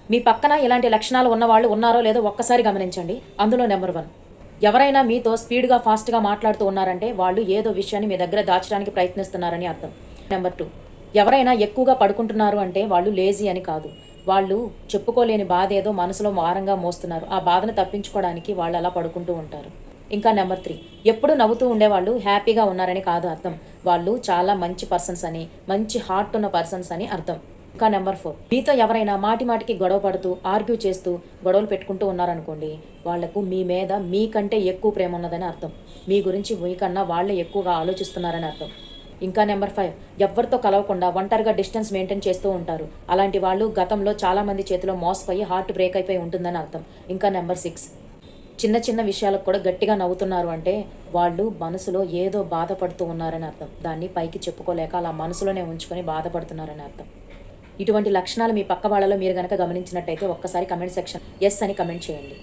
మీ పక్కన ఇలాంటి లక్షణాలు ఉన్నవాళ్ళు ఉన్నారో లేదో ఒక్కసారి గమనించండి. అందులో నెంబర్ 1, ఎవరైనా మీతో స్పీడ్‌గా, ఫాస్ట్‌గా మాట్లాడుతూ ఉన్నారంటే వాళ్ళు ఏదో విషయాన్ని మీ దగ్గర దాచడానికి ప్రయత్నిస్తున్నారని అర్థం. నెంబర్ 2, ఎవరైనా ఎక్కువగా పడుకుంటున్నారు అంటే వాళ్ళు లేజీ అని కాదు. వాళ్ళు చెప్పుకోలేని బాధ ఏదో మనసులో భారంగా మోస్తున్నారు. ఆ బాధను తప్పించుకోవడానికి వాళ్ళు అలా పడుకుంటూ ఉంటారు. ఇంకా నెంబర్ 3, ఎప్పుడూ నవ్వుతూ ఉండేవాళ్ళు హ్యాపీగా ఉన్నారని కాదు అర్థం. వాళ్ళు చాలా మంచి పర్సన్స్ అని, మంచి హార్ట్ ఉన్న పర్సన్స్ అని అర్థం. ఇంకా నెంబర్ 4, మీతో ఎవరైనా మాటి మాటికి గొడవ పడుతూ, ఆర్గ్యూ చేస్తూ, గొడవలు పెట్టుకుంటూ ఉన్నారనుకోండి, వాళ్లకు మీ మీద మీకంటే ఎక్కువ ప్రేమ ఉన్నదని అర్థం. మీ గురించి మీకన్నా వాళ్ళే ఎక్కువగా ఆలోచిస్తున్నారని అర్థం. ఇంకా నెంబర్ 5, ఎవరితో కలవకుండా ఒంటరిగా డిస్టెన్స్ మెయింటైన్ చేస్తూ ఉంటారు. అలాంటి వాళ్ళు గతంలో చాలామంది చేతిలో మోసపోయి హార్ట్ బ్రేక్ అయిపోయి ఉంటుందని అర్థం. ఇంకా నెంబర్ 6, చిన్న చిన్న విషయాలకు కూడా గట్టిగా నవ్వుతున్నారు అంటే వాళ్ళు మనసులో ఏదో బాధపడుతూ ఉన్నారని అర్థం. దాన్ని పైకి చెప్పుకోలేక అలా మనసులోనే ఉంచుకొని బాధపడుతున్నారని అర్థం. ఇటువంటి లక్షణాలు మీ పక్క వాళ్ళలో మీరు గనక గమనించినట్టయితే ఒక్కసారి కమెంట్ సెక్షన్ యెస్ అని కమెంట్ చేయండి.